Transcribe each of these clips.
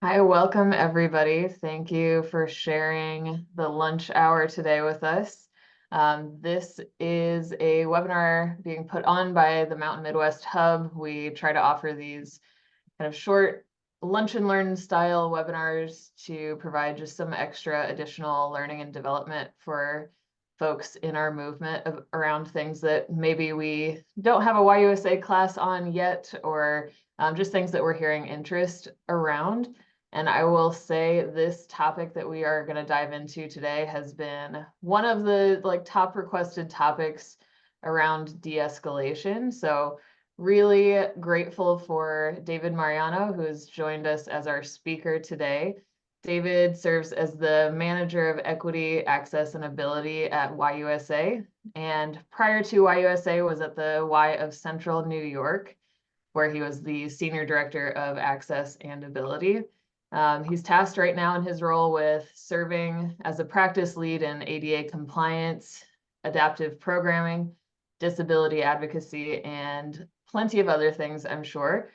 Hi, welcome everybody. Thank you for sharing the lunch hour today with us. This is a webinar being put on by the Mountain Midwest Hub. We try to offer these kind of short lunch and learn style webinars to provide just some extra additional learning and development for folks in our movement around things that maybe we don't have a YUSA class on yet, or just things that we're hearing interest around. And I will say this topic that we are going to dive into today has been one of the top requested topics around de-escalation. So really grateful for David Mariano, who has joined us as our speaker today. David serves as the Manager of Equity, Access, and Ability at YUSA. And prior to YUSA was at the Y of Central New York, where he was the Senior Director of Access and Ability. He's tasked right now in his role with serving as a practice lead in ADA compliance, adaptive programming, disability advocacy, and plenty of other things, I'm sure.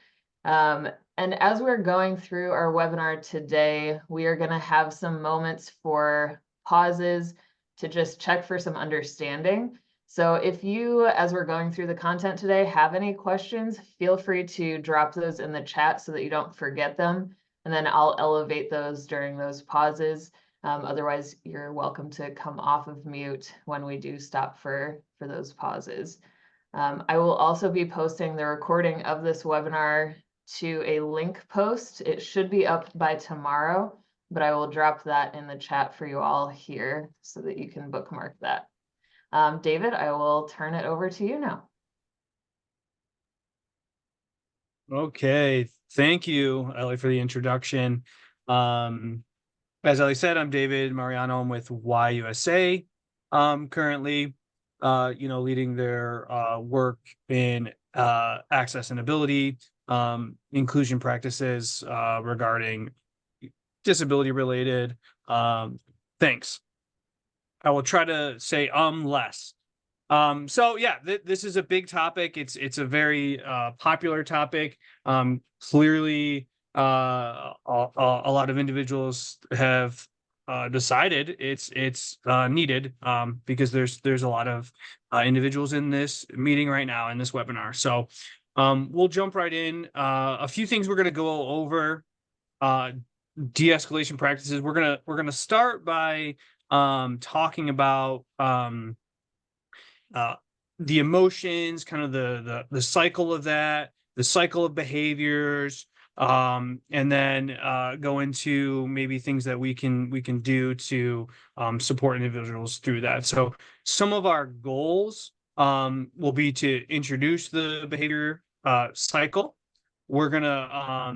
And as we're going through our webinar today, we are going to have some moments for pauses to just check for some understanding. So if you, as we're going through the content today, have any questions, feel free to drop those in the chat so that you don't forget them. And then I'll elevate those during those pauses. Otherwise, you're welcome to come off of mute when we do stop for those pauses. I will also be posting the recording of this webinar to a link post. It should be up by tomorrow, but I will drop that in the chat for you all here so that you can bookmark that. David, I will turn it over to you now. Okay, thank you, Ellie, for the introduction. As Ellie said, I'm David Mariano. I'm with YUSA, currently, leading their work in access and ability, inclusion practices regarding disability-related things. I will try to say less. So yeah, this is a big topic. It's a very popular topic. Clearly, a lot of individuals have decided it's needed because there's a lot of individuals in this meeting right now in this webinar. So we'll jump right in. A few things we're going to go over. De-escalation practices. We're gonna start by talking about the emotions, kind of the cycle of that, the cycle of behaviors, and then go into maybe things that we can do to support individuals through that. So some of our goals will be to introduce the behavior cycle. We're gonna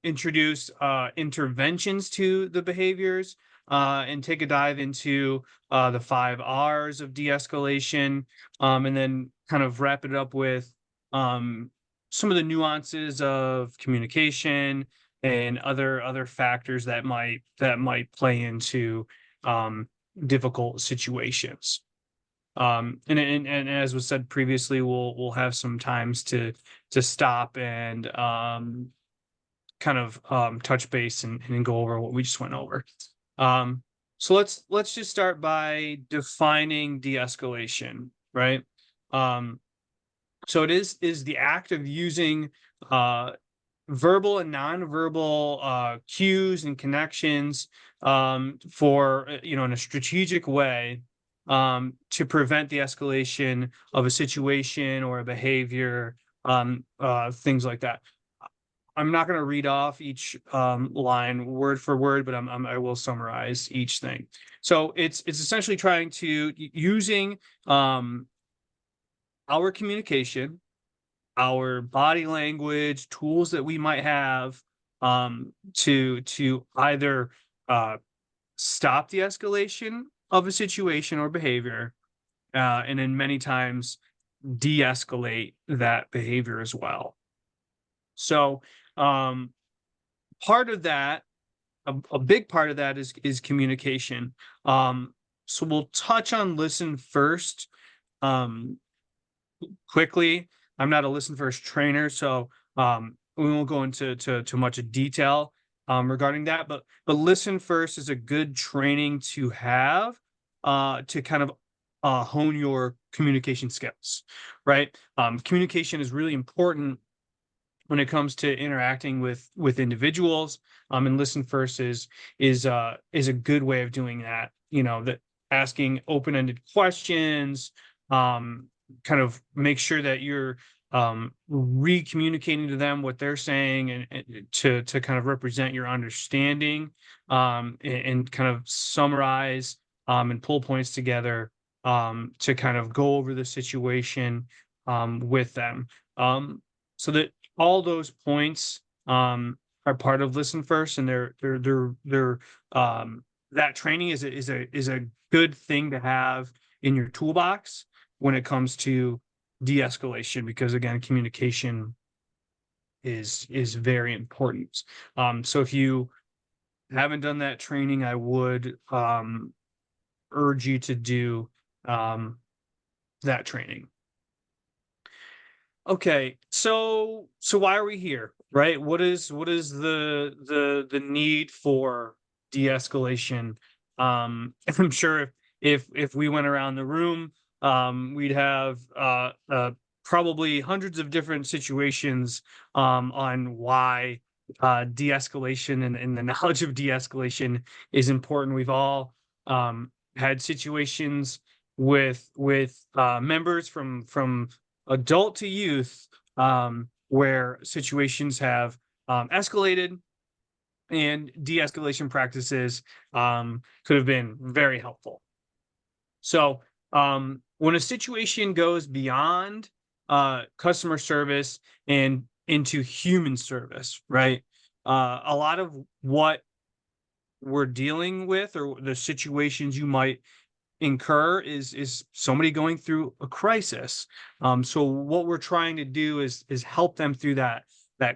introduce interventions to the behaviors and take a dive into the 5 R's of de-escalation, and then kind of wrap it up with some of the nuances of communication and other factors that might play into difficult situations. And as was said previously, we'll have some times to stop and kind of touch base and go over what we just went over. So let's just start by defining de-escalation, right? So it is the act of using verbal and nonverbal cues and connections for in a strategic way to prevent the escalation of a situation or a behavior, things like that. I'm not going to read off each line word for word, but I will summarize each thing. So it's essentially trying to using our communication, our body language, tools that we might have to either stop the escalation of a situation or behavior, and then many times de-escalate that behavior as well. So part of that, a big part of that is communication. So we'll touch on listen first quickly. I'm not a listen first trainer, so we won't go into too much detail regarding that, but listen first is a good training to have to kind of hone your communication skills, right? Communication is really important when it comes to interacting with individuals. And listen first is a good way of doing that. That asking open-ended questions, kind of make sure that you're re-communicating to them what they're saying, and to kind of represent your understanding, and kind of summarize and pull points together, to kind of go over the situation with them, so that all those points are part of listen first, and they're that training is a good thing to have in your toolbox when it comes to de-escalation, because again, communication is very important. So if you haven't done that training, I would urge you to do that training. Okay, so why are we here, right? What is the need for de-escalation? I'm sure if we went around the room, we'd have probably hundreds of different situations on why de-escalation and the knowledge of de-escalation is important. We've all had situations with members from adult to youth, where situations have escalated, and de-escalation practices could have been very helpful. So when a situation goes beyond customer service and into human service, right? A lot of what we're dealing with, or the situations you might incur, is somebody going through a crisis. So what we're trying to do is help them through that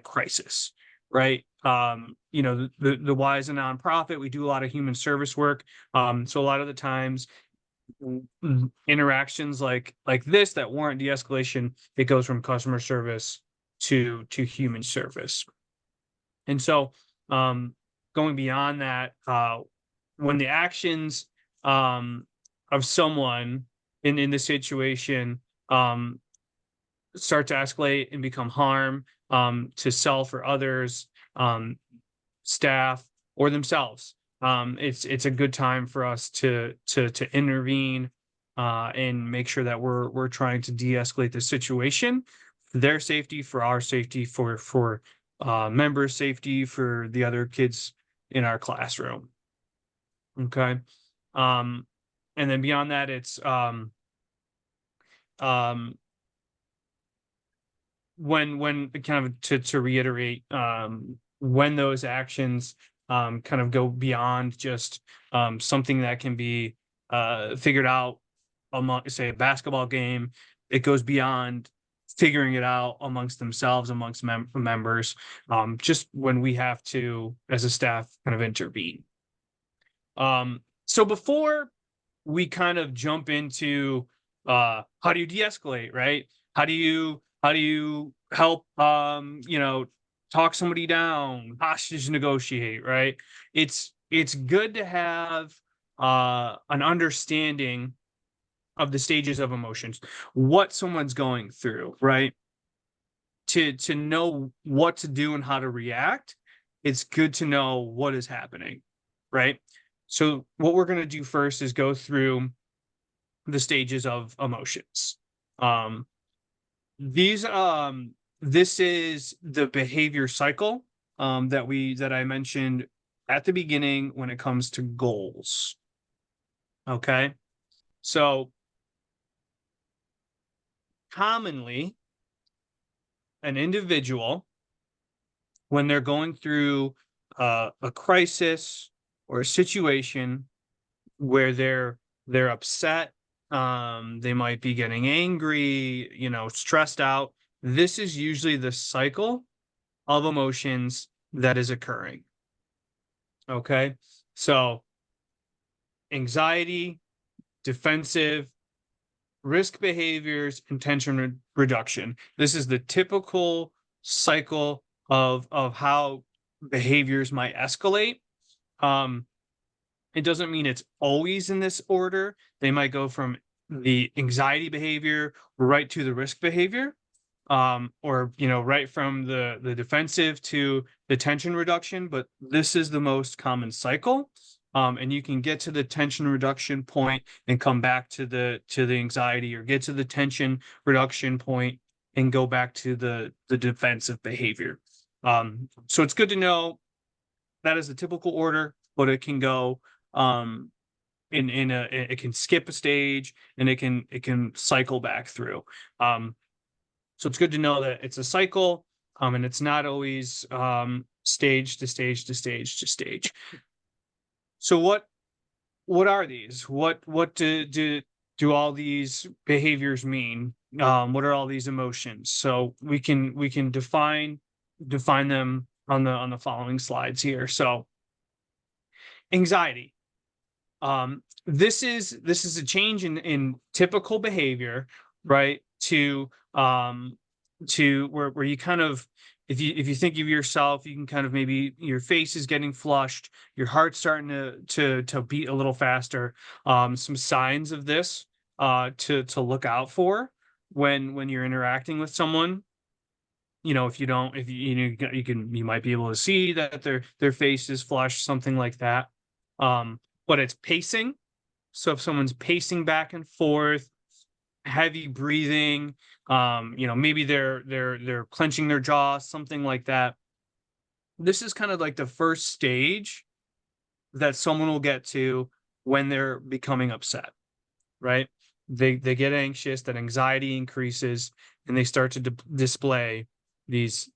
crisis, right? The Y is a nonprofit. We do a lot of human service work. So a lot of the times, interactions like this that warrant de-escalation, it goes from customer service to human service. And so going beyond that, when the actions of someone in the situation start to escalate and become harm to self or others, staff, or themselves, it's a good time for us to intervene and make sure that we're trying to de-escalate the situation for their safety, for our safety, for members' safety, for the other kids in our classroom. Okay. And then beyond that, it's when kind of to reiterate, when those actions kind of go beyond just something that can be figured out among, say, a basketball game, it goes beyond figuring it out amongst themselves, amongst members, just when we have to, as a staff, kind of intervene. So before we kind of jump into how do you de-escalate, right? How do you help talk somebody down, hostage negotiate, right? It's good to have an understanding of the stages of emotions, what someone's going through, right? To know what to do and how to react, it's good to know what is happening, right? So what we're going to do first is go through the stages of emotions. These this is the behavior cycle that I mentioned at the beginning when it comes to goals. Okay. So commonly, an individual, when they're going through a crisis or a situation where they're upset, they might be getting angry, stressed out. This is usually the cycle of emotions that is occurring. Okay. So anxiety, defensive, risk behaviors, and tension reduction. This is the typical cycle of how behaviors might escalate. Um, it doesn't mean it's always in this order. They might go from the anxiety behavior right to the risk behavior, or right from the defensive to the tension reduction. But this is the most common cycle. And you can get to the tension reduction point and come back to the anxiety, or get to the tension reduction point and go back to the defensive behavior. So it's good to know that is the typical order, but it can go um it can skip a stage, and it can cycle back through. So it's good to know that it's a cycle, and it's not always stage to stage to stage to stage. So what are these? What do all these behaviors mean? What are all these emotions? So we can define them on the following slides here. So anxiety. This is a change in typical behavior, right? To where you kind of, if you think of yourself, you can kind of, maybe your face is getting flushed, your heart's starting to beat a little faster. Some signs of this to look out for when you're interacting with someone. If you don't, if you might be able to see that their face is flushed, something like that. But it's pacing. So if someone's pacing back and forth, heavy breathing, maybe they're clenching their jaw, something like that. This is kind of like the first stage that someone will get to when they're becoming upset, right? They get anxious, that anxiety increases, and they start to display these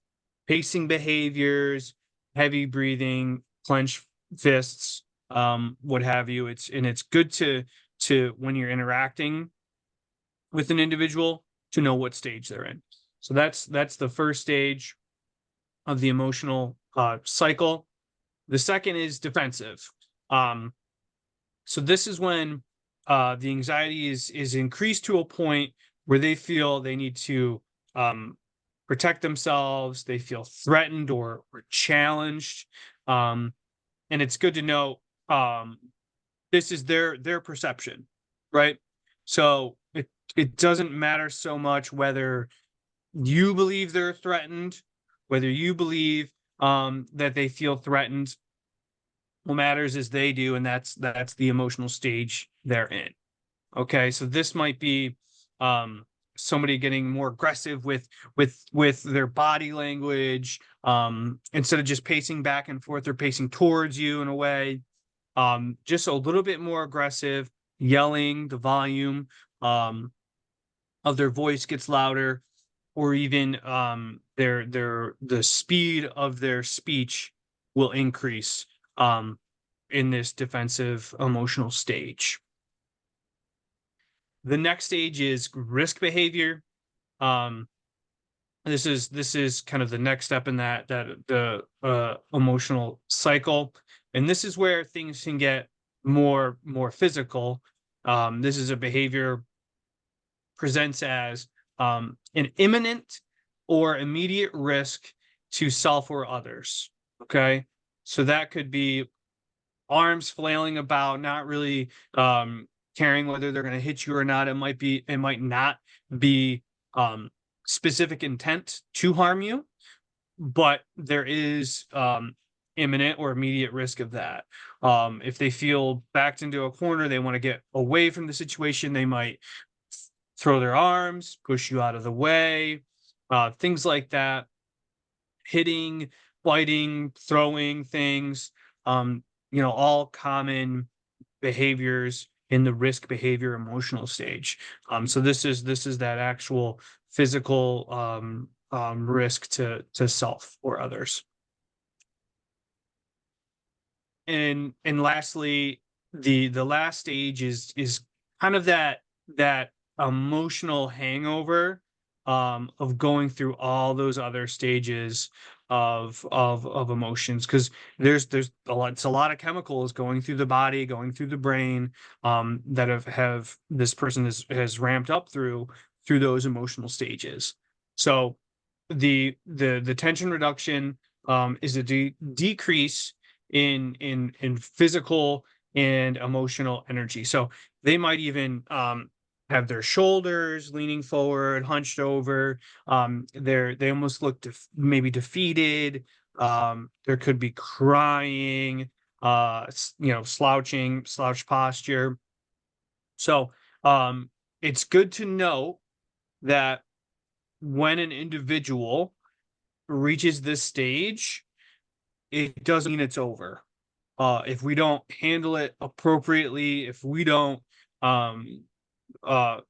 pacing behaviors, heavy breathing, clenched fists, what have you. It's good to when you're interacting with an individual to know what stage they're in. So that's the first stage of the emotional cycle. The second is defensive. Um, so this is when the anxiety is increased to a point where they feel they need to protect themselves. They feel threatened or challenged. And it's good to know this is their perception, right? So it doesn't matter so much whether you believe they're threatened, whether you believe that they feel threatened. What matters is they do, and that's the emotional stage they're in. Okay, so this might be somebody getting more aggressive with their body language. Instead of just pacing back and forth, they're pacing towards you in a way. Just a little bit more aggressive, yelling, the volume of their voice gets louder, or even the speed of their speech will increase in this defensive emotional stage. The next stage is risk behavior. Um, this is kind of the next step in that the emotional cycle, and this is where things can get more physical. This is a behavior presents as an imminent or immediate risk to self or others. Okay, so that could be arms flailing about, not really caring whether they're going to hit you or not. It might not be specific intent to harm you, but there is imminent or immediate risk of that. If they feel backed into a corner, they want to get away from the situation, they might throw their arms, push you out of the way, things like that. Hitting, biting, throwing things, all common behaviors in the risk behavior emotional stage. So this is that actual physical risk to self or others. And lastly, the last stage is kind of that emotional hangover of going through all those other stages of emotions, because there's a lot, it's a lot of chemicals going through the body, going through the brain, that have this person has ramped up through those emotional stages. So the tension reduction is a decrease in physical and emotional energy. So they might even have their shoulders leaning forward, hunched over. They almost look maybe defeated. There could be crying, slouch posture. So it's good to know that when an individual reaches this stage, it doesn't mean it's over. If we don't handle it appropriately, if we don't um,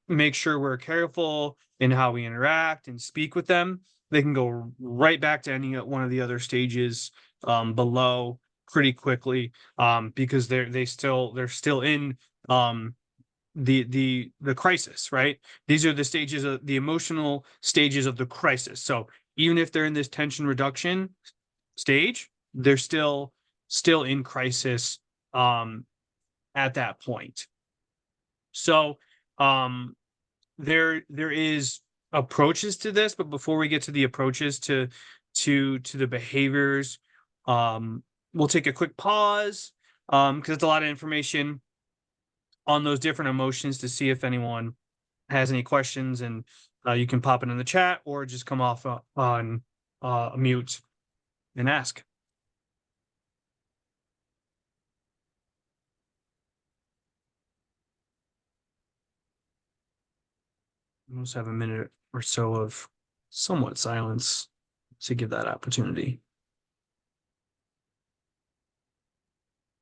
make sure we're careful in how we interact and speak with them, they can go right back to any one of the other stages below pretty quickly because they're still in the crisis, right? These are the stages of the emotional stages of the crisis. So even if they're in this tension reduction stage, they're still in crisis at that point. So there is approaches to this, but before we get to the approaches to the behaviors, we'll take a quick pause because it's a lot of information on those different emotions to see if anyone has any questions, and you can pop it in the chat or just come off on mute and ask. We almost have a minute or so of somewhat silence to give that opportunity.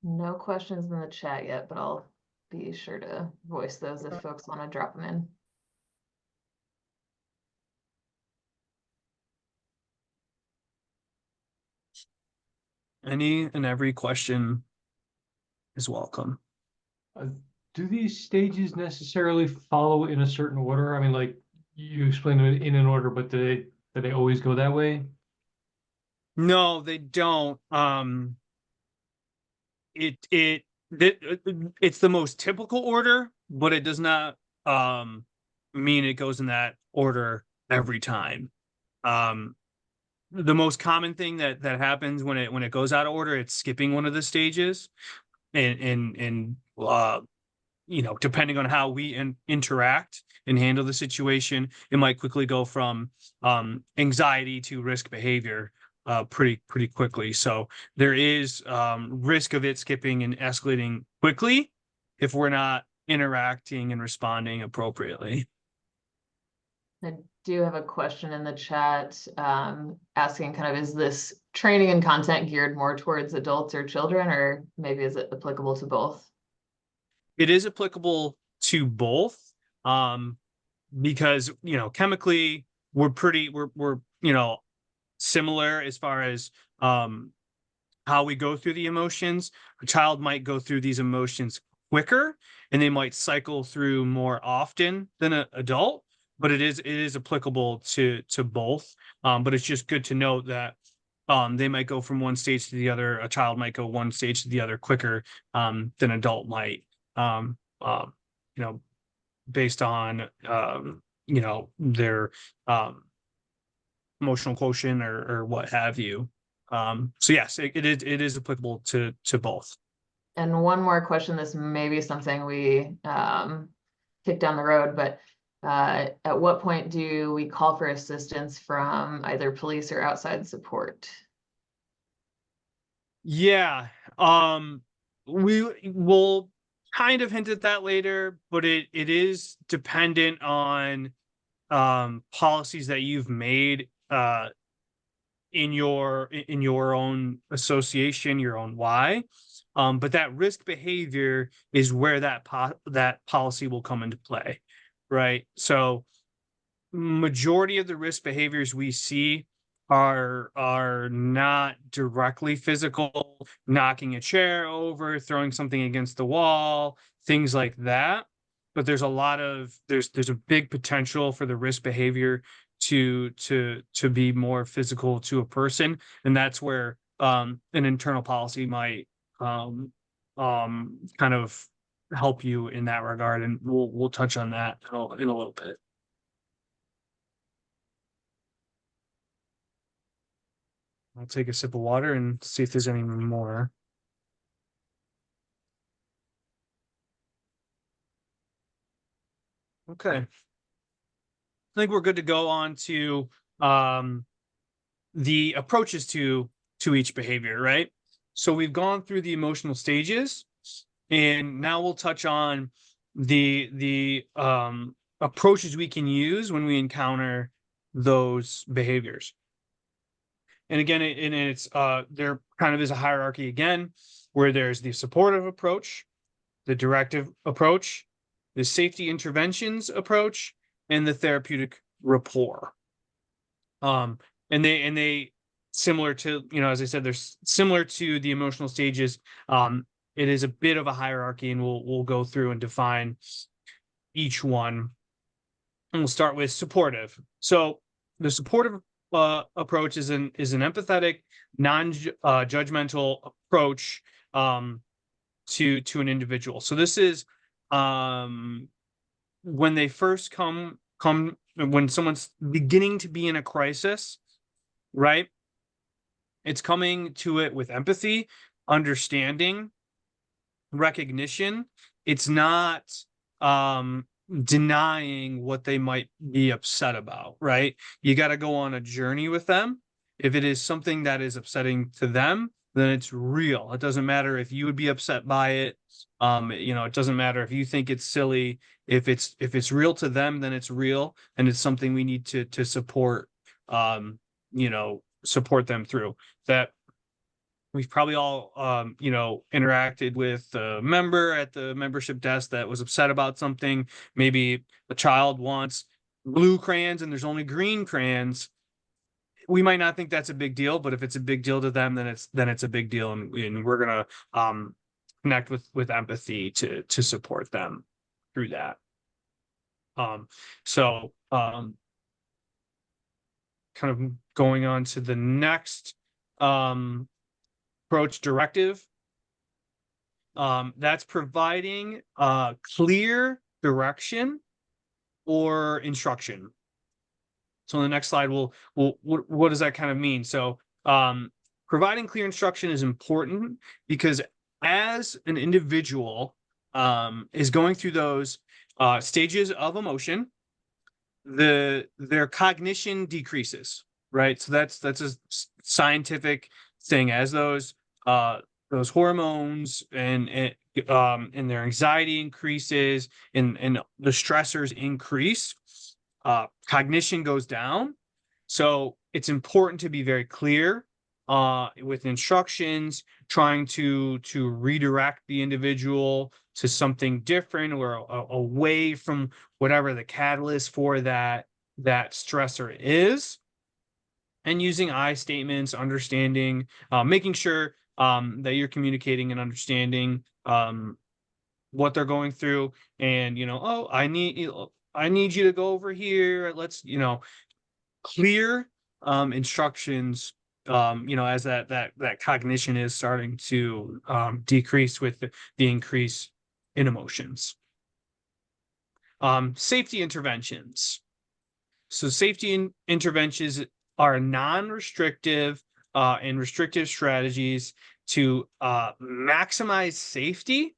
No questions in the chat yet, but I'll be sure to voice those if folks want to drop them in. Any and every question is welcome. Do these stages necessarily follow in a certain order? I mean, like you explained it in an order, but do they always go that way? No, they don't. It's the most typical order, but it does not mean it goes in that order every time. The most common thing that happens when it goes out of order, it's skipping one of the stages, and depending on how we interact and handle the situation, it might quickly go from anxiety to risk behavior pretty quickly. So there is risk of it skipping and escalating quickly if we're not interacting and responding appropriately. I do have a question in the chat asking kind of, is this training and content geared more towards adults or children, or maybe is it applicable to both? It is applicable to both because, chemically we're similar as far as how we go through the emotions. A child might go through these emotions quicker and they might cycle through more often than an adult, but it is applicable to both. But it's just good to note that they might go from one stage to the other. A child might go one stage to the other quicker than an adult might. Um, you know, based on their emotional quotient or what have you. So yes, it is applicable to both. And one more question, this may be something we kick down the road, but at what point do we call for assistance from either police or outside support? Yeah, we will kind of hint at that later, but it is dependent on policies that you've made in your own association, your own why. But that risk behavior is where that policy will come into play, right? So majority of the risk behaviors we see are not directly physical, knocking a chair over, throwing something against the wall, things like that. But there's a big potential for the risk behavior to be more physical to a person, and that's where an internal policy might kind of help you in that regard, and we'll touch on that in a little bit. I'll take a sip of water and see if there's any more. Okay. I think we're good to go on to the approaches to each behavior, right? So we've gone through the emotional stages, and now we'll touch on the approaches we can use when we encounter those behaviors. And again, it's there kind of is a hierarchy again, where there's the supportive approach, the directive approach, the safety interventions approach, and the therapeutic rapport. And they similar to, as I said, they're similar to the emotional stages. It is a bit of a hierarchy, and we'll go through and define each one. And we'll start with supportive. So the supportive approach is an empathetic, non-judgmental approach to an individual. So this is when they first come when someone's beginning to be in a crisis, right? It's coming to it with empathy, understanding, recognition. It's not denying what they might be upset about, right? You got to go on a journey with them. If it is something that is upsetting to them, then it's real. It doesn't matter if you would be upset by it. It doesn't matter if you think it's silly. If it's real to them, then it's real, and it's something we need to support. Support them through that. We've probably all, interacted with a member at the membership desk that was upset about something. Maybe a child wants blue crayons and there's only green crayons. We might not think that's a big deal, but if it's a big deal to them, then it's a big deal, and we're gonna connect with empathy to support them through that. Kind of going on to the next approach, directive. That's providing clear direction or instruction. So on the next slide, what does that kind of mean? So providing clear instruction is important because as an individual is going through those stages of emotion, their cognition decreases, right? So that's a scientific thing. As those hormones and their anxiety increases and the stressors increase, cognition goes down. So it's important to be very clear with instructions, trying to redirect the individual to something different or away from whatever the catalyst for that stressor is, and using I statements, understanding, making sure that you're communicating and understanding what they're going through, and I need you to go over here. Let's clear instructions. As that cognition is starting to decrease with the increase in emotions. Safety interventions. So safety interventions are non-restrictive and restrictive strategies to maximize safety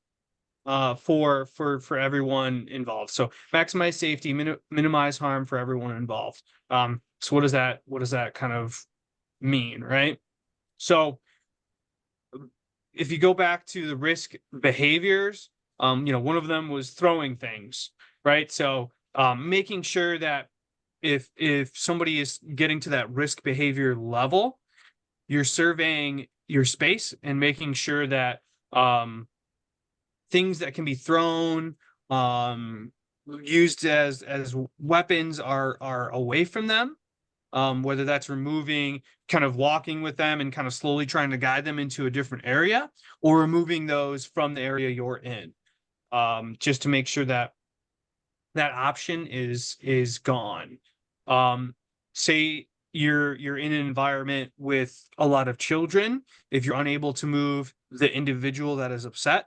for everyone involved. So maximize safety, minimize harm for everyone involved. So what does that kind of mean, right? So if you go back to the risk behaviors, one of them was throwing things, right? So making sure that if somebody is getting to that risk behavior level, you're surveying your space and making sure that things that can be thrown, used as weapons are away from them. Whether that's removing, kind of walking with them and kind of slowly trying to guide them into a different area, or removing those from the area you're in, just to make sure that option is gone. Say you're in an environment with a lot of children. If you're unable to move the individual that is upset,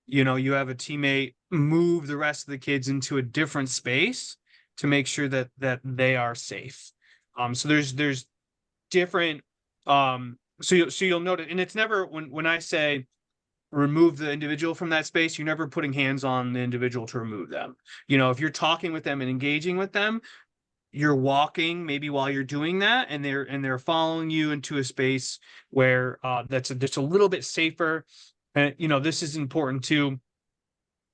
you have a teammate move the rest of the kids into a different space to make sure that they are safe. So there's different So you'll note it, and it's never when I say remove the individual from that space, you're never putting hands on the individual to remove them. If you're talking with them and engaging with them, you're walking maybe while you're doing that, and they're following you into a space where that's a little bit safer. And this is important too.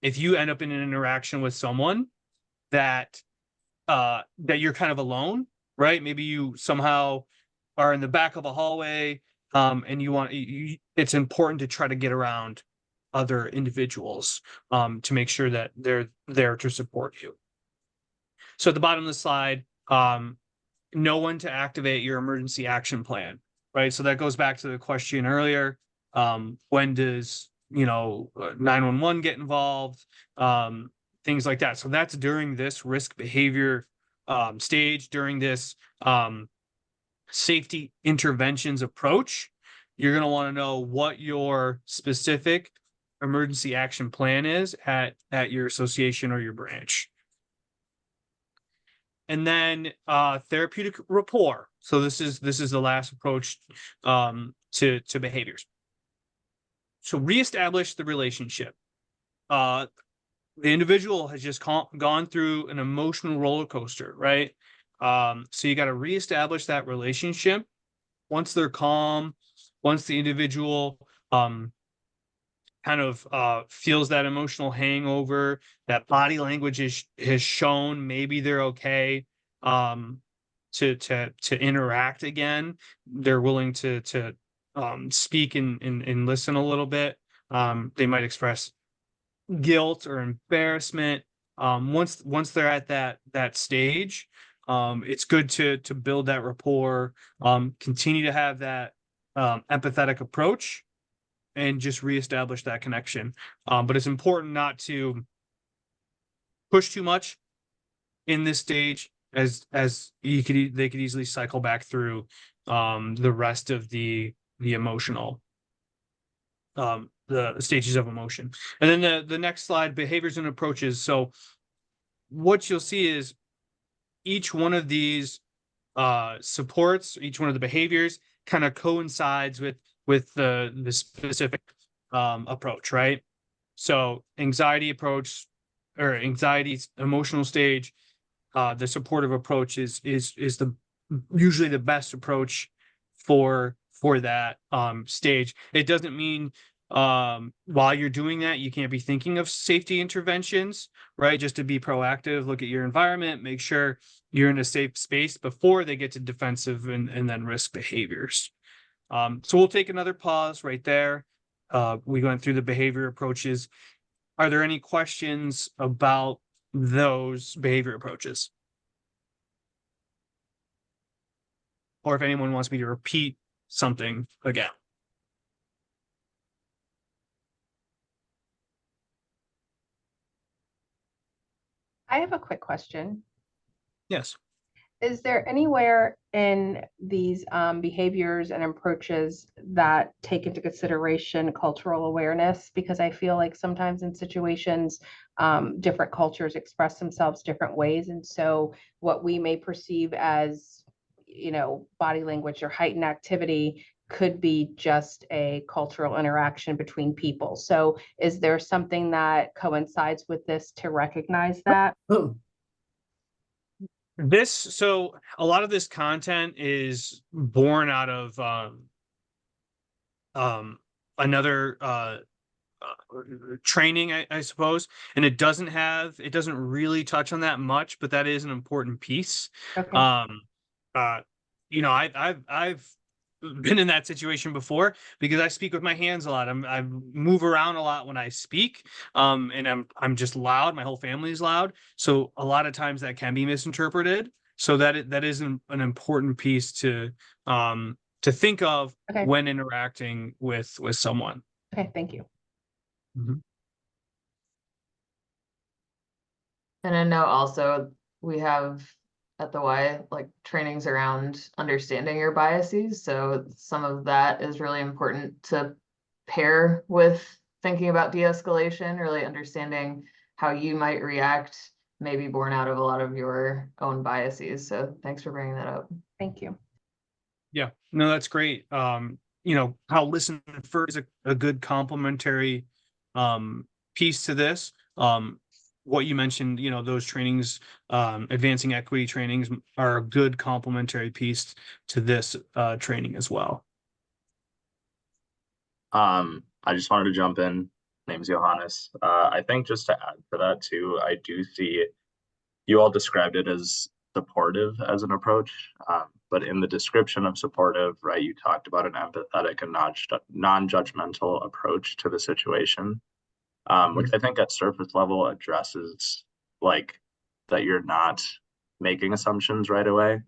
If you end up in an interaction with someone that that you're kind of alone, right? Maybe you somehow are in the back of a hallway, and it's important to try to get around other individuals to make sure that they're there to support you. So at the bottom of the slide, know when to activate your emergency action plan, right? So that goes back to the question earlier. When does 911 get involved? Things like that. So that's during this risk behavior stage, during this safety interventions approach. You're going to want to know what your specific emergency action plan is at your association or your branch. And then therapeutic rapport. So this is the last approach to behaviors. So reestablish the relationship. The individual has just gone through an emotional roller coaster, right? So you got to reestablish that relationship. Once they're calm, once the individual kind of feels that emotional hangover, that body language has shown maybe they're okay to interact again, they're willing to speak and listen a little bit. They might express guilt or embarrassment. Once they're at that stage, it's good to build that rapport, continue to have that empathetic approach, and just reestablish that connection. But it's important not to push too much in this stage, as they could easily cycle back through the rest of the emotional the stages of emotion. And then the next slide, behaviors and approaches. So what you'll see is each one of these supports, each one of the behaviors kind of coincides with the specific approach, right? So anxiety approach, or anxiety emotional stage, the supportive approach is the usually the best approach for that stage. It doesn't mean while you're doing that you can't be thinking of safety interventions, right? Just to be proactive, look at your environment, make sure you're in a safe space before they get to defensive and then risk behaviors. So we'll take another pause right there. We went through the behavior approaches. Are there any questions about those behavior approaches? Or if anyone wants me to repeat something again. I have a quick question. Yes. Is there anywhere in these behaviors and approaches that take into consideration cultural awareness? Because I feel like sometimes in situations, different cultures express themselves different ways. And so what we may perceive as, body language or heightened activity could be just a cultural interaction between people. So is there something that coincides with this to recognize that? So a lot of this content is born out of another training, I suppose, and it doesn't really touch on that much, but that is an important piece. Okay. I've been in that situation before because I speak with my hands a lot. I move around a lot when I speak, and I'm just loud. My whole family is loud, so a lot of times that can be misinterpreted. So that is an important piece to think of when interacting with someone. Okay, thank you. Mm-hmm. And I know also we have at the Y like trainings around understanding your biases. So some of that is really important to pair with thinking about de-escalation, really understanding how you might react, maybe born out of a lot of your own biases. So thanks for bringing that up. Thank you. Yeah, no, that's great. How listen first is a good complementary piece to this. What you mentioned, those trainings, advancing equity trainings are a good complementary piece to this training as well. I just wanted to jump in. Name's Johannes. I think just to add to that too, I do see you all described it as supportive as an approach, but in the description of supportive, right, you talked about an empathetic and non-judgmental approach to the situation, which I think at surface level addresses like that you're not making assumptions right away.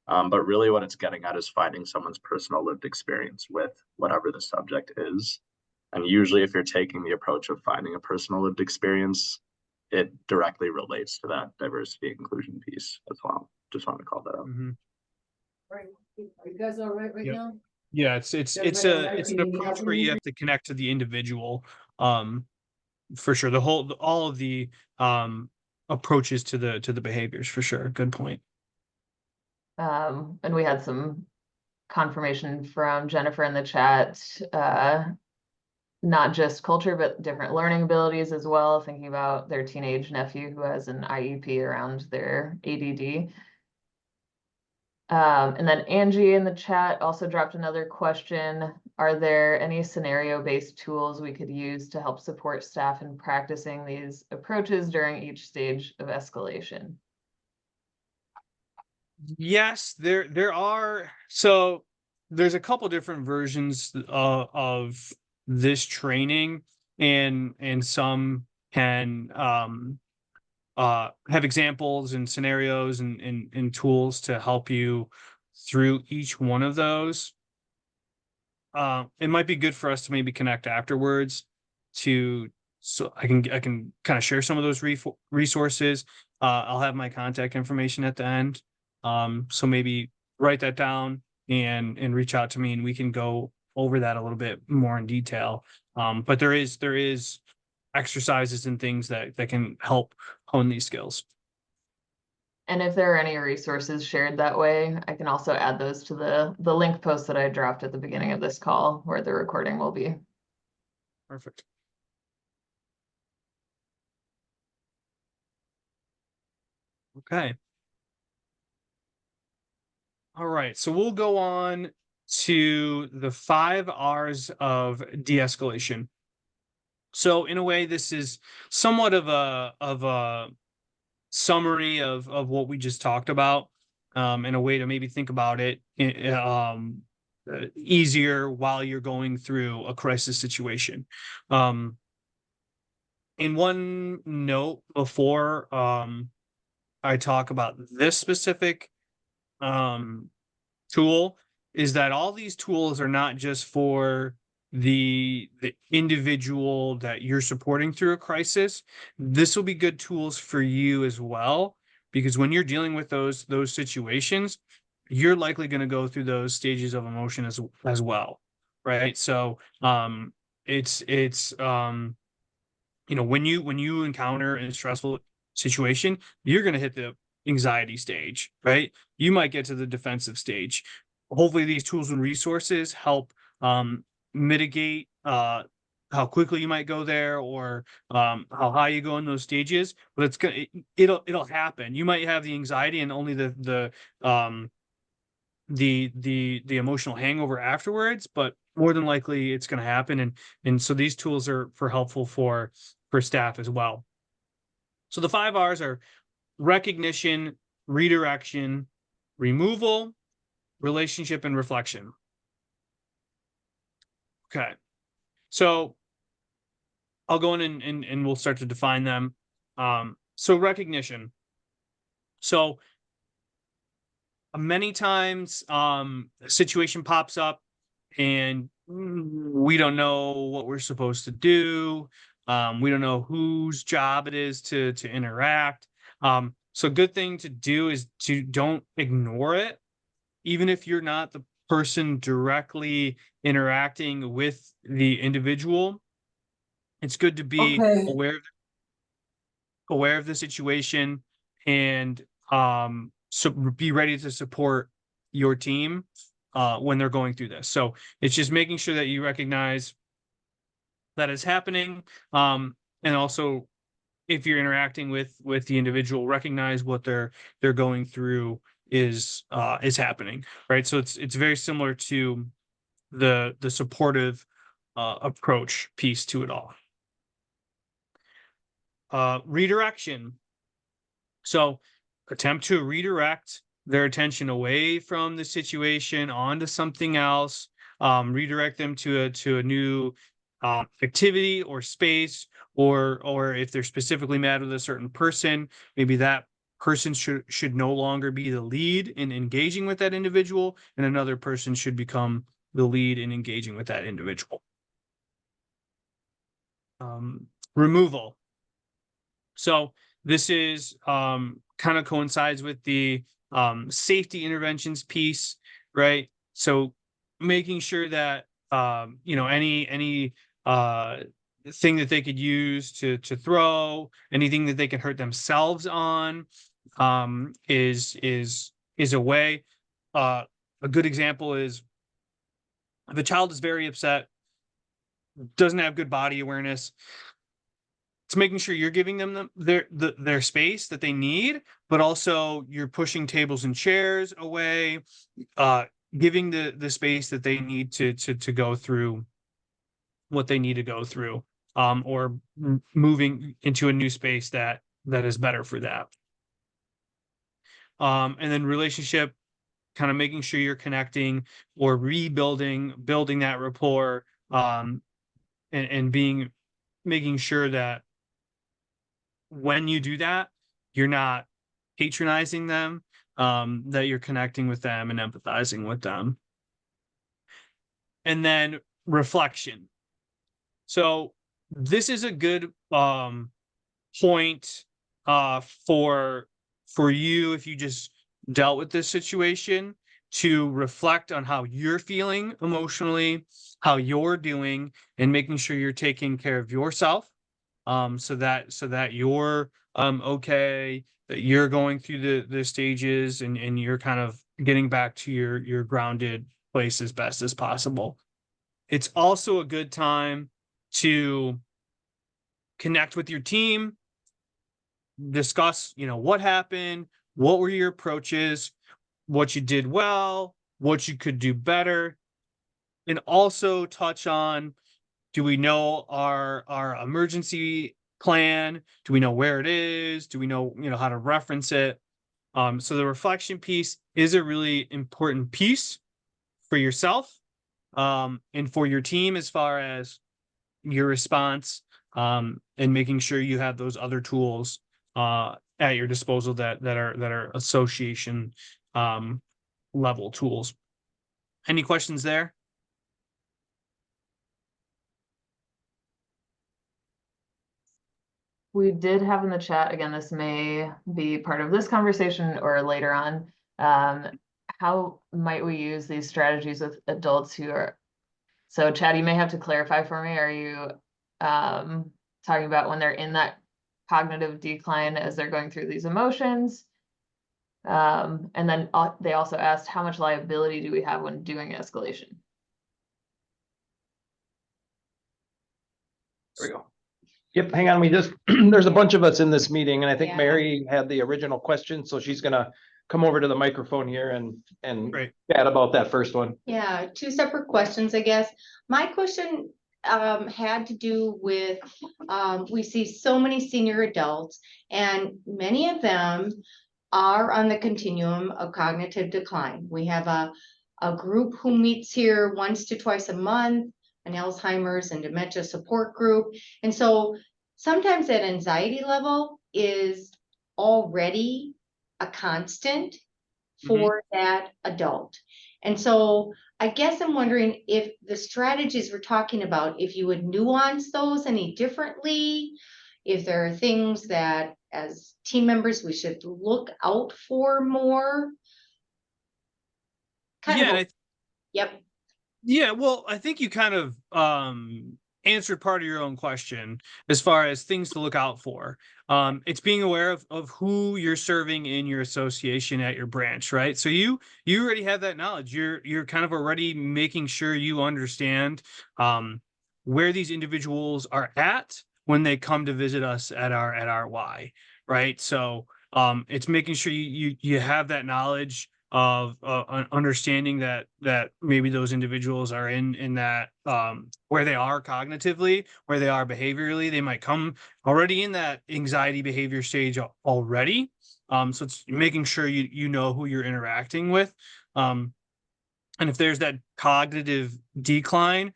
But really what it's getting at is finding someone's personal lived experience with whatever the subject is. And usually if you're taking the approach of finding a personal lived experience, it directly relates to that diversity inclusion piece as well. Just wanted to call that out. Mhm. Right. Are you guys all right Yep. now? Yeah, it's an approach where you have to connect to the individual. For sure. All of the approaches to the behaviors, for sure. Good point. And we had some confirmation from Jennifer in the chat, not just culture, but different learning abilities as well, thinking about their teenage nephew who has an IEP around their ADD. And then Angie in the chat also dropped another question. Are there any scenario-based tools we could use to help support staff in practicing these approaches during each stage of escalation? Yes, there are. So there's a couple different versions of this training, and some can have examples and scenarios and tools to help you through each one of those. It might be good for us to maybe connect afterwards so I can kind of share some of those resources. I'll have my contact information at the end. So maybe write that down and reach out to me, and we can go over that a little bit more in detail. But there is exercises and things that can help hone these skills. And if there are any resources shared that way, I can also add those to the link post that I dropped at the beginning of this call where the recording will be. Perfect. Okay. All right, so we'll go on to the 5 R's of de-escalation. So in a way, this is somewhat of a summary of what we just talked about, and a way to maybe think about it easier while you're going through a crisis situation. In one note before I talk about this specific tool is that all these tools are not just for the individual that you're supporting through a crisis. This will be good tools for you as well, because when you're dealing with those situations, you're likely going to go through those stages of emotion as well, right? So it's when you encounter a stressful situation, you're going to hit the anxiety stage, right? You might get to the defensive stage. Hopefully these tools and resources help mitigate how quickly you might go there, or how high you go in those stages. But it'll happen. You might have the anxiety and only the emotional hangover afterwards, but more than likely it's going to happen. And so these tools are helpful for staff as well. So the 5 R's are recognition, redirection, removal, relationship, and reflection. Okay. So I'll go in and we'll start to define them. So recognition. So many times a situation pops up and we don't know what we're supposed to do. We don't know whose job it is to interact. So good thing to do is to don't ignore it, even if you're not the person directly interacting with the individual. It's good to be aware of the situation and so be ready to support your team when they're going through this. So it's just making sure that you recognize that is happening, and also if you're interacting with the individual, recognize what they're going through is happening, right? So it's very similar to the supportive approach piece to it all. Redirection. So attempt to redirect their attention away from the situation onto something else. Redirect them to a new activity or space, or if they're specifically mad with a certain person, maybe that person should no longer be the lead in engaging with that individual, and another person should become the lead in engaging with that individual. Removal. So this is kind of coincides with the safety interventions piece, right? So making sure that any thing that they could use to throw, anything that they can hurt themselves on, is a way. A good example is if a child is very upset, doesn't have good body awareness, it's making sure you're giving them their space that they need, but also you're pushing tables and chairs away, giving the space that they need to go through what they need to go through, or moving into a new space that is better for that. And then relationship, kind of making sure you're connecting or building that rapport, and making sure that when you do that, you're not patronizing them, that you're connecting with them and empathizing with them. And then reflection. So this is a good point for you, if you just dealt with this situation, to reflect on how you're feeling emotionally, how you're doing, and making sure you're taking care of yourself, so that you're okay, that you're going through the stages, and you're kind of getting back to your grounded place as best as possible. It's also a good time to connect with your team, discuss, what happened, what were your approaches, what you did well, what you could do better, and also touch on, do we know our emergency plan? Do we know where it is? Do we know, how to reference it? So the reflection piece is a really important piece for yourself, and for your team, as far as your response, and making sure you have those other tools at your disposal that are association level tools. Any questions there? We did have in the chat, again, this may be part of this conversation or later on, how might we use these strategies with adults who are, so Chad, you may have to clarify for me, are you talking about when they're in that cognitive decline as they're going through these emotions? And then they also asked, how much liability do we have when doing escalation? There we go. Yep, hang on, there's a bunch of us in this meeting, and I think Yeah. Mary had the original question, so she's gonna come over to the microphone here and Great. chat about that first one. Yeah, two separate questions, I guess. My question had to do with, we see so many senior adults, and many of them are on the continuum of cognitive decline. We have a group who meets here once to twice a month, an Alzheimer's and dementia support group. And so sometimes that anxiety level is already a constant for that adult. And so I guess I'm wondering if the strategies we're talking about, if you would nuance those any differently, if there are things that as team members we should look out for more. Yeah, Yep. yeah, well, I think you kind of answered part of your own question as far as things to look out for. It's being aware of who you're serving in your association at your branch, right? So you already have that knowledge. You're kind of already making sure you understand where these individuals are at when they come to visit us at our Y, right? So it's making sure you have that knowledge of understanding that maybe those individuals are in that where they are cognitively, where they are behaviorally. They might come already in that anxiety behavior stage already. So it's making sure you know who you're interacting with. And if there's that cognitive decline,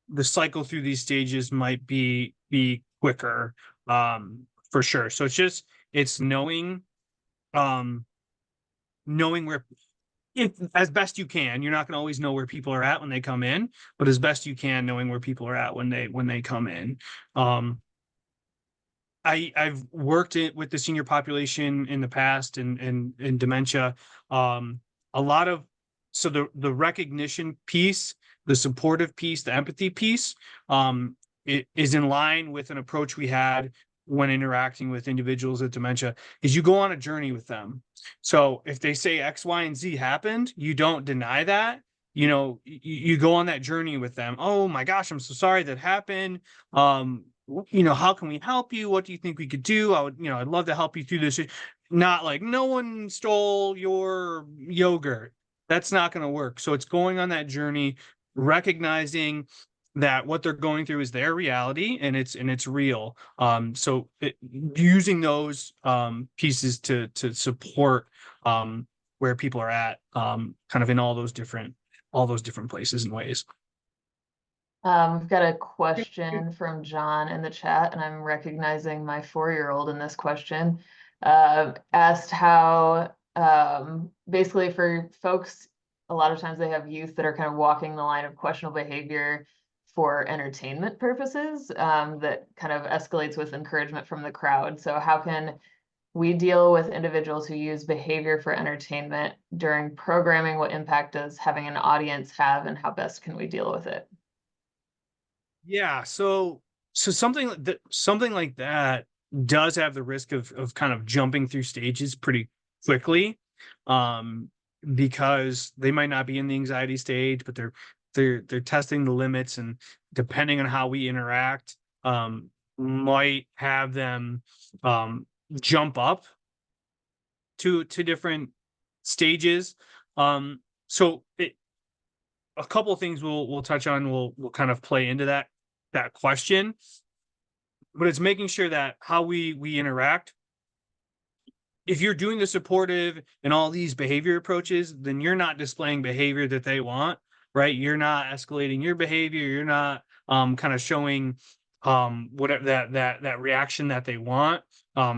the cycle through these stages might be quicker, for sure. So it's knowing knowing where, if as best you can, you're not going to always know where people are at when they come in, but as best you can, knowing where people are at when they come in. I've worked with the senior population in the past and in dementia. A lot of, so the recognition piece, the supportive piece, the empathy piece, it is in line with an approach we had when interacting with individuals with dementia, is you go on a journey with them. So if they say X, Y, and Z happened, you don't deny that. You know, you go on that journey with them. Oh my gosh, I'm so sorry that happened. You know, how can we help you? What do you think we could do? I'd love to help you through this. Not like, no one stole your yogurt. That's not going to work. So it's going on that journey, recognizing that what they're going through is their reality and it's real. So using those pieces to support where people are at, kind of in all those different places and ways. We've got a question from John in the chat, and I'm recognizing my 4-year-old in this question. Asked how, basically for folks, a lot of times they have youth that are kind of walking the line of questionable behavior for entertainment purposes, that kind of escalates with encouragement from the crowd. So how can we deal with individuals who use behavior for entertainment during programming? What impact does having an audience have, and how best can we deal with it? Yeah, so something like that does have the risk of kind of jumping through stages pretty quickly, because they might not be in the anxiety stage, but they're testing the limits, and depending on how we interact, might have them jump up to different stages. So a couple of things we'll touch on will kind of play into that question, but it's making sure that how we interact. If you're doing the supportive and all these behavior approaches, then you're not displaying behavior that they want, right? You're not escalating your behavior. You're not kind of showing whatever that reaction that they want.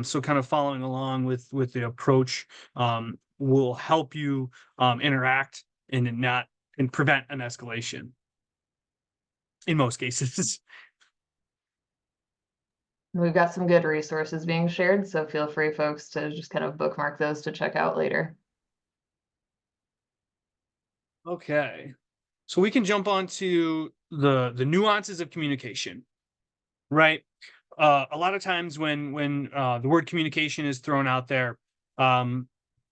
So kind of following along with the approach will help you interact and prevent an escalation in most cases. We've got some good resources being shared, so feel free, folks, to just kind of bookmark those to check out later. Okay, so we can jump on to the nuances of communication, right? A lot of times when the word communication is thrown out there,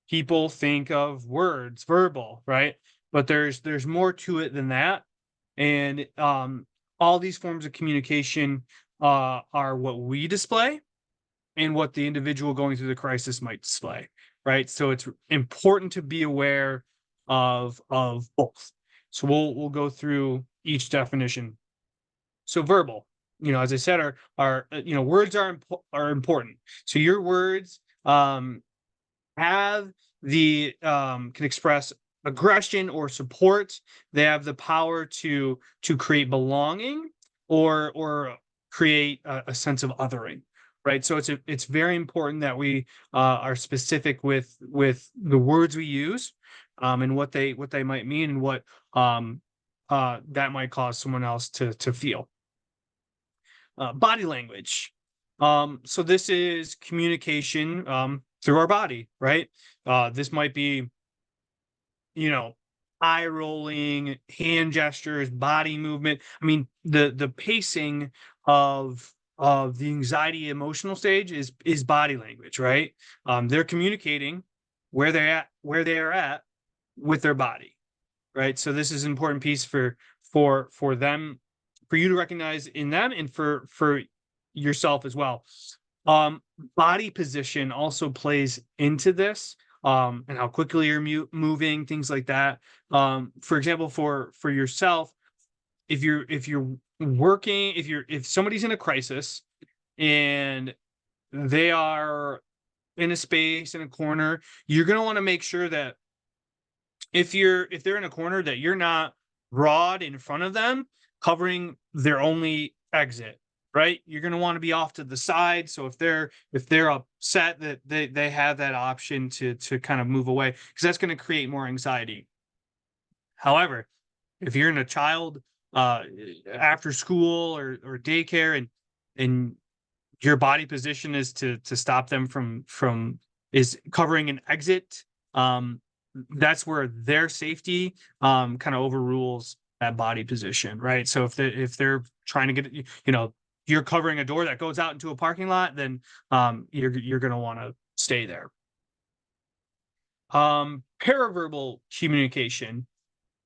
people think of words, verbal, right? But there's more to it than that, and all these forms of communication are what we display and what the individual going through the crisis might display, right? So it's important to be aware of both. So we'll go through each definition. So verbal, as I said, are words are important. So your words have the can express aggression or support. They have the power to create belonging or create a sense of othering, right? So it's very important that we are specific with the words we use, and what they might mean, and what that might cause someone else to feel. Body language. So this is communication through our body, right? This might be, eye rolling, hand gestures, body movement. I mean, the pacing of the anxiety emotional stage is body language, right? They're communicating where they are at with their body, right? So this is an important piece for them, for you to recognize in them, and for yourself as well. Body position also plays into this, and how quickly you're moving, things like that. For example, for yourself, if you're working, if somebody's in a crisis and they are in a space in a corner, you're going to want to make sure that if they're in a corner, that you're not broad in front of them, covering their only exit, right? You're going to want to be off to the side. So if they're upset, that they have that option to kind of move away, because that's going to create more anxiety. However, if you're in a child after school or daycare, and your body position is to stop them from is covering an exit, that's where their safety kind of overrules that body position, right? So if they're trying to get, you're covering a door that goes out into a parking lot, then you're going to want to stay there. Paraverbal communication.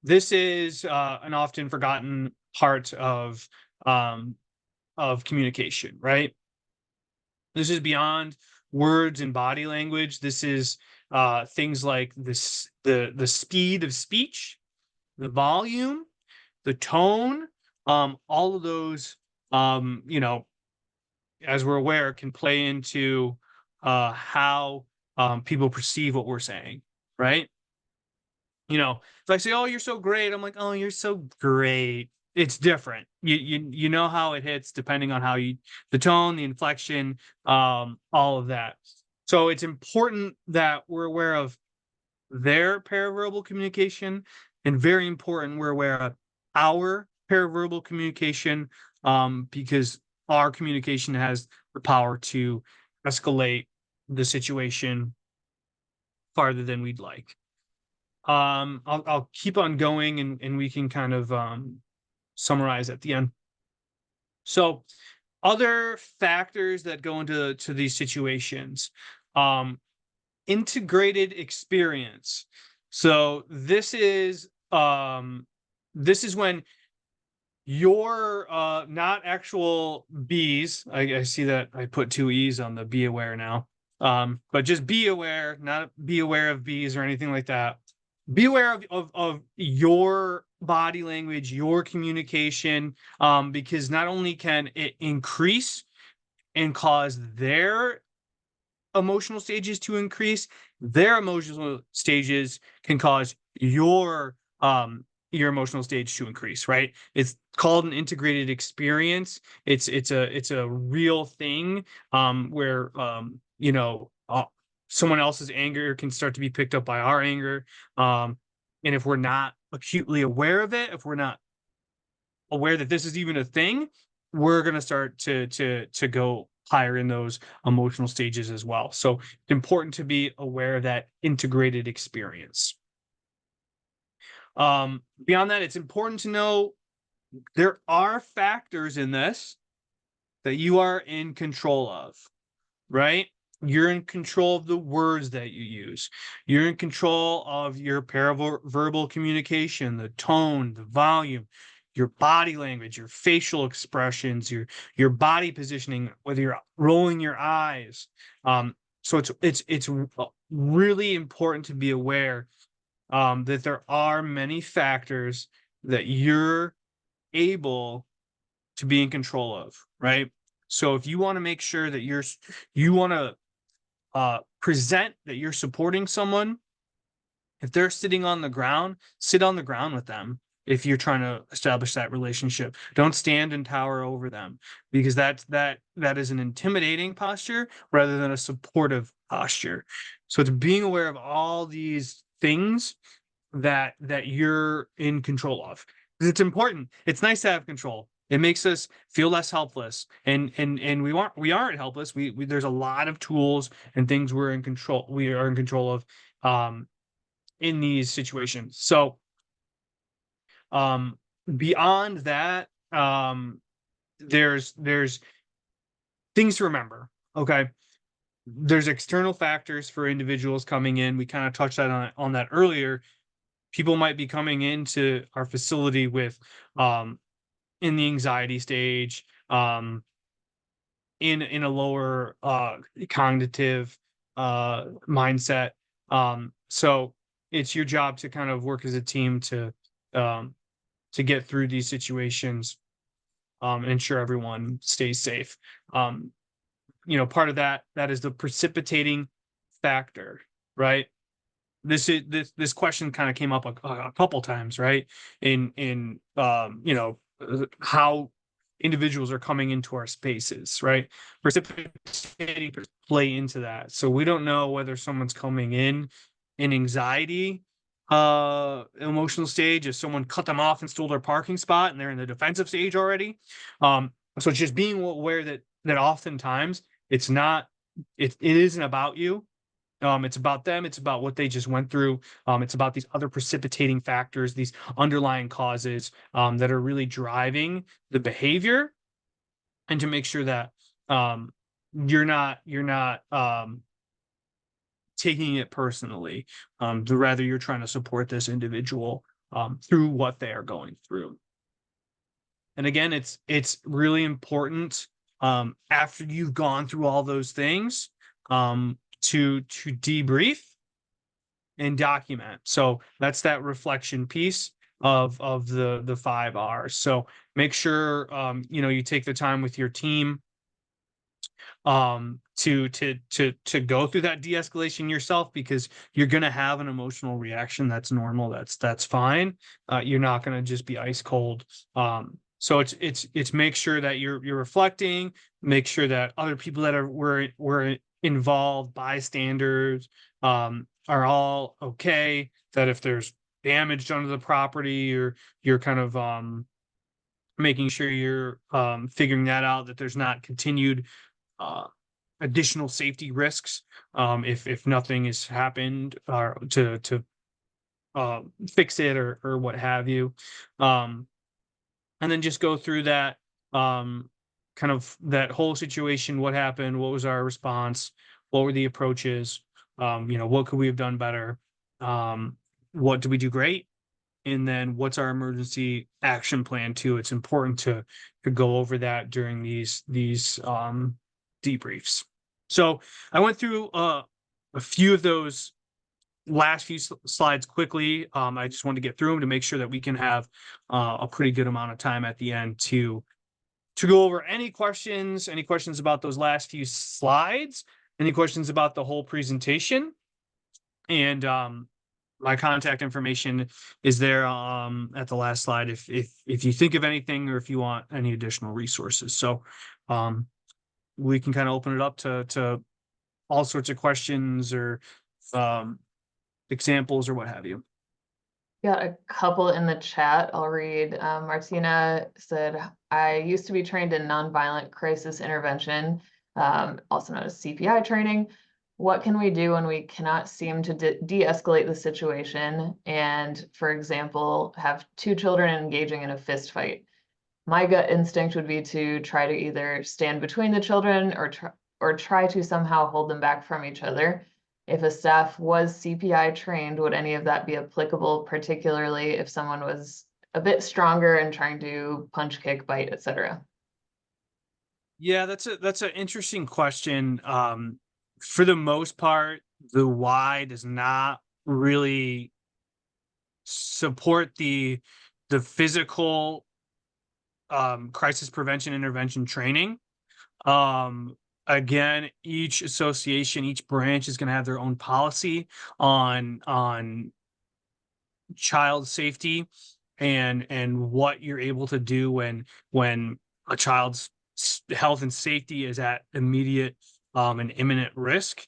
This is an often forgotten part of communication, right? This is beyond words and body language. This is things like this, the speed of speech, the volume, the tone, all of those, as we're aware, can play into how people perceive what we're saying, right? If I say, "Oh, you're so great," I'm like, "Oh, you're so great." It's different. You know how it hits depending on how the tone, the inflection, all of that. So it's important that we're aware of their paraverbal communication, and very important we're aware of our paraverbal communication, because our communication has the power to escalate the situation farther than we'd like. I'll keep on going, and we can kind of summarize at the end. So other factors that go into these situations, integrated experience. So this is when you're not actual bees. I see that I put 2 E's on the be aware now. But just be aware, not be aware of bees or anything like that. Be aware of your body language, your communication, because not only can it increase and cause their emotional stages to increase, their emotional stages can cause your emotional stage to increase, right? It's called an integrated experience. It's a real thing, where someone else's anger can start to be picked up by our anger, and if we're not acutely aware of it, if we're not aware that this is even a thing, we're going to start to go higher in those emotional stages as well. So it's important to be aware of that integrated experience. Beyond that, it's important to know there are factors in this that you are in control of, right? You're in control of the words that you use. You're in control of your paraverbal communication, the tone, the volume, your body language, your facial expressions, your body positioning, whether you're rolling your eyes. So it's really important to be aware that there are many factors that you're able to be in control of, right? So if you want to make sure that you want to present that you're supporting someone, if they're sitting on the ground, sit on the ground with them. If you're trying to establish that relationship, don't stand and tower over them, because that is an intimidating posture rather than a supportive posture. So it's being aware of all these things that you're in control of. It's important. It's nice to have control. It makes us feel less helpless, and we aren't helpless. We there's a lot of tools and things we are in control of in these situations. So Beyond that, there's things to remember. Okay. There's external factors for individuals coming in. We kind of touched on that earlier. People might be coming into our facility with in the anxiety stage, in a lower cognitive mindset. So it's your job to kind of work as a team to get through these situations, and ensure everyone stays safe. Part of that is the precipitating factor, right? This question kind of came up a couple times, right? In how individuals are coming into our spaces, right? Precipitating play into that. So we don't know whether someone's coming in anxiety emotional stage, if someone cut them off and stole their parking spot and they're in the defensive stage already. So it's just being aware that oftentimes it isn't about you. It's about them. It's about what they just went through. It's about these other precipitating factors, these underlying causes that are really driving the behavior, and to make sure that you're not taking it personally. Rather you're trying to support this individual through what they are going through. And again, it's really important after you've gone through all those things to debrief and document. So that's that reflection piece of the 5 R's. So make sure you take the time with your team to go through that de-escalation yourself, because you're going to have an emotional reaction. That's normal. That's fine. You're not going to just be ice cold. So it's make sure that you're reflecting, make sure that other people that were involved, bystanders, are all okay, that if there's damage done to the property, or you're kind of making sure you're figuring that out, that there's not continued additional safety risks if nothing has happened to fix it or what have you. And then just go through that kind of that whole situation. What happened? What was our response? What were the approaches? What could we have done better? What did we do great? And then what's our emergency action plan too? It's important to go over that during these debriefs. So I went through a few of those last few slides quickly. I just wanted to get through them to make sure that we can have a pretty good amount of time at the end to go over any questions about those last few slides, any questions about the whole presentation. And my contact information is there at the last slide if you think of anything, or if you want any additional resources. So we can kind of open it up to all sorts of questions or examples or what have you. Got a couple in the chat. I'll read. Martina said, I used to be trained in nonviolent crisis intervention, also known as CPI training. What can we do when we cannot seem to de-escalate the situation? And for example, have 2 children engaging in a fist fight. My gut instinct would be to try to either stand between the children or try to somehow hold them back from each other. If a staff was CPI trained, would any of that be applicable, particularly if someone was a bit stronger and trying to punch, kick, bite, etc.? Yeah, that's an interesting question. For the most part, the why does not really support the physical crisis prevention intervention training. Again, each association, each branch is going to have their own policy on child safety and what you're able to do when a child's health and safety is at immediate and imminent risk.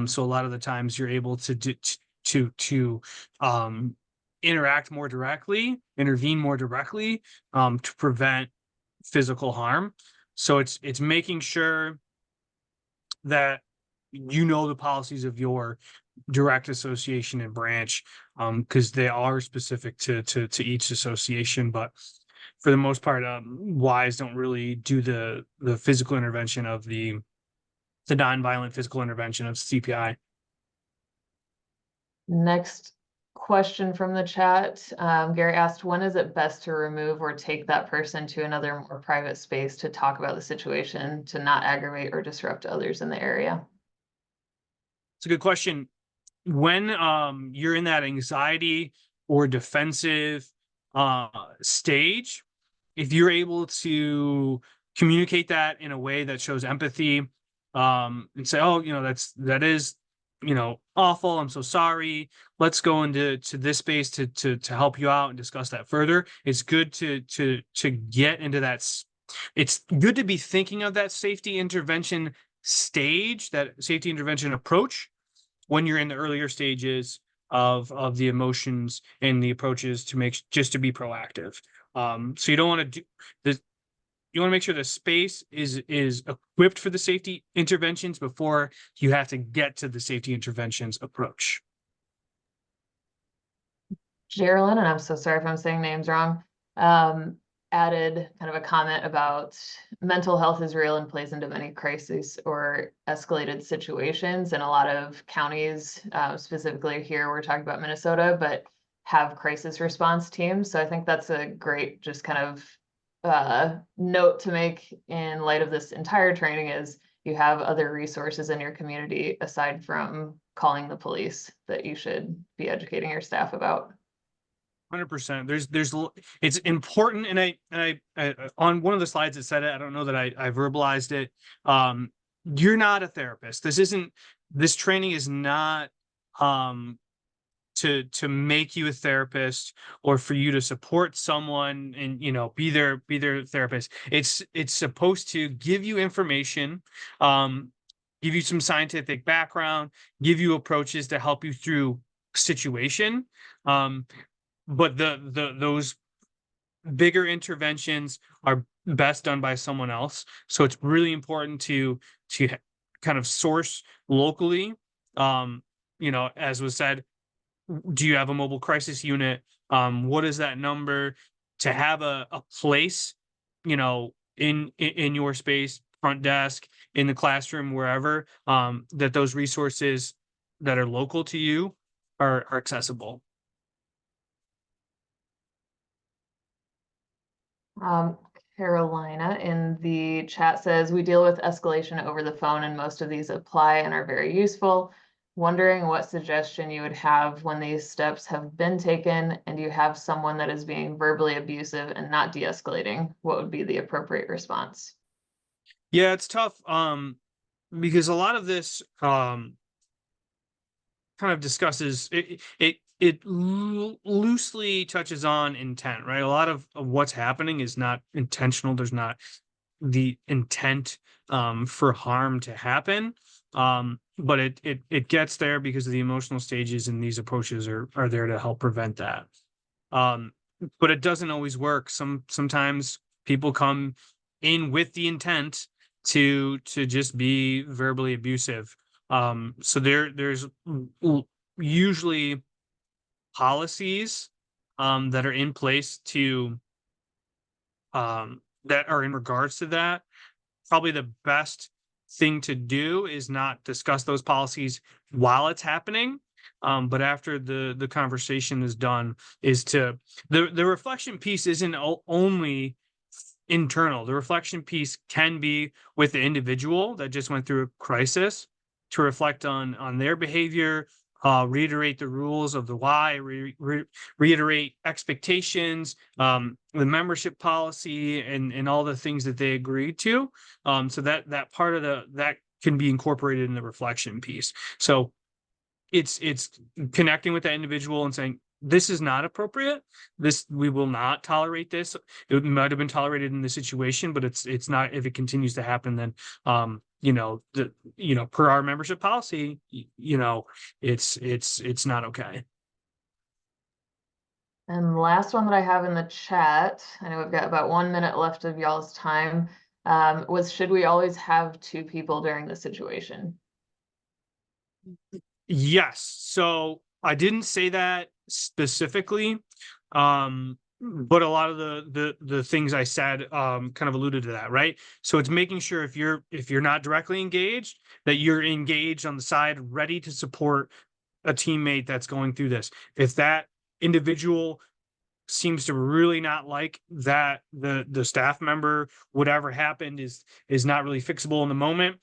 So a lot of the times you're able to interact more directly, intervene more directly to prevent physical harm. So it's making sure that the policies of your direct association and branch, because they are specific to each association. But for the most part, Ys don't really do the physical intervention of the non-violent physical intervention of CPI. Next question from the chat. Gary asked, when is it best to remove or take that person to another more private space to talk about the situation, to not aggravate or disrupt others in the area? It's a good question. When you're in that anxiety or defensive stage, if you're able to communicate that in a way that shows empathy, and say, oh, that is, awful. I'm so sorry. Let's go into this space to help you out and discuss that further. It's good to get into that. It's good to be thinking of that safety intervention stage, that safety intervention approach, when you're in the earlier stages of the emotions and the approaches, to be proactive. So you don't want to do this. You want to make sure the space is equipped for the safety interventions before you have to get to the safety interventions approach. Geraldine, and I'm so sorry if I'm saying names wrong, added kind of a comment about mental health is real and plays into many crises or escalated situations. And a lot of counties, specifically here, we're talking about Minnesota, but have crisis response teams. So I think that's a great just kind of note to make in light of this entire training, is you have other resources in your community aside from calling the police that you should be educating your staff about. 100%. It's important, and I on one of the slides it said it. I don't know that I verbalized it. You're not a therapist. This training is not to make you a therapist or for you to support someone and be their therapist. It's supposed to give you information, give you some scientific background, give you approaches to help you through situation. But those bigger interventions are best done by someone else. So it's really important to kind of source locally. As was said, do you have a mobile crisis unit? What is that number? To have a place, in your space, front desk, in the classroom, wherever, that those resources that are local to you are accessible. Carolina in the chat says, we deal with escalation over the phone and most of these apply and are very useful. Wondering what suggestion you would have when these steps have been taken and you have someone that is being verbally abusive and not de-escalating, what would be the appropriate response? Yeah, it's tough, because a lot of this kind of discusses it loosely touches on intent, right? A lot of what's happening is not intentional. There's not the intent for harm to happen, but it gets there because of the emotional stages, and these approaches are there to help prevent that. But it doesn't always work. Sometimes people come in with the intent to just be verbally abusive. So there's usually policies that are in place to that are in regards to that. Probably the best thing to do is not discuss those policies while it's happening, but after the conversation is done, is to the reflection piece isn't only internal. The reflection piece can be with the individual that just went through a crisis, to reflect on their behavior, reiterate the rules of the Y, reiterate expectations, the membership policy, and all the things that they agreed to. So that part of that can be incorporated in the reflection piece. So it's connecting with that individual and saying, this is not appropriate. We will not tolerate this. It might have been tolerated in the situation, but it's not. If it continues to happen, then per our membership policy, it's not okay. And last one that I have in the chat, I know we've got about 1 minute left of y'all's time, was, should we always have two people during the situation? Yes, so I didn't say that specifically, but a lot of the things I said kind of alluded to that, right? So it's making sure if you're not directly engaged, that you're engaged on the side, ready to support a teammate that's going through this. If that individual seems to really not like that the staff member, whatever happened is not really fixable in the moment,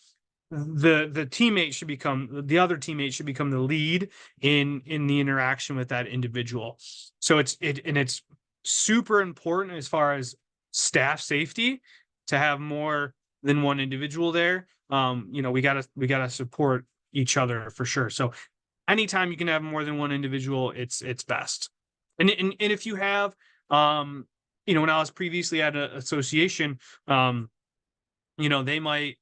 the teammate should become the other teammate should become the lead in the interaction with that individual. So it's super important as far as staff safety to have more than one individual there. We gotta support each other for sure. So anytime you can have more than one individual, it's best. And if you have, when I was previously at an association, they might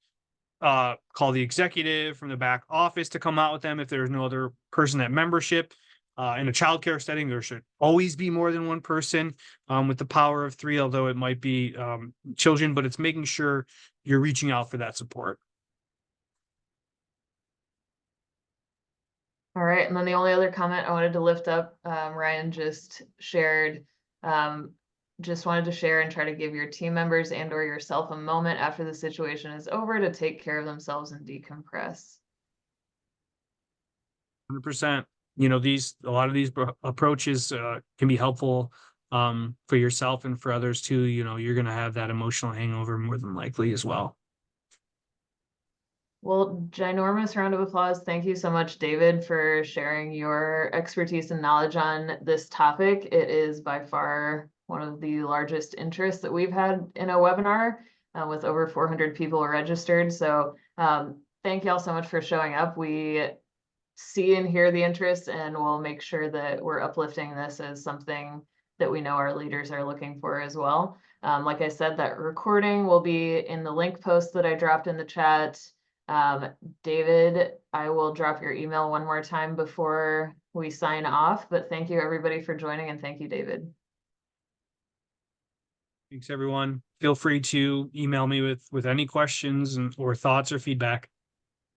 call the executive from the back office to come out with them if there's no other person at membership. In a childcare setting, there should always be more than one person with the power of 3, although it might be children, but it's making sure you're reaching out for that support. All right, and then the only other comment I wanted to lift up, Ryan just shared, just wanted to share and try to give your team members and or yourself a moment after the situation is over to take care of themselves and decompress. 100%. A lot of these approaches can be helpful for yourself and for others too. You're going to have that emotional hangover more than likely as well. Well, ginormous round of applause. Thank you so much, David, for sharing your expertise and knowledge on this topic. It is by far one of the largest interests that we've had in a webinar with over 400 people registered. So thank you all so much for showing up. We see and hear the interest, and we'll make sure that we're uplifting this as something that we know our leaders are looking for as well. Like I said, that recording will be in the link post that I dropped in the chat. David, I will drop your email one more time before we sign off, but thank you everybody for joining, and thank you, David. Thanks, everyone. Feel free to email me with any questions or thoughts or feedback.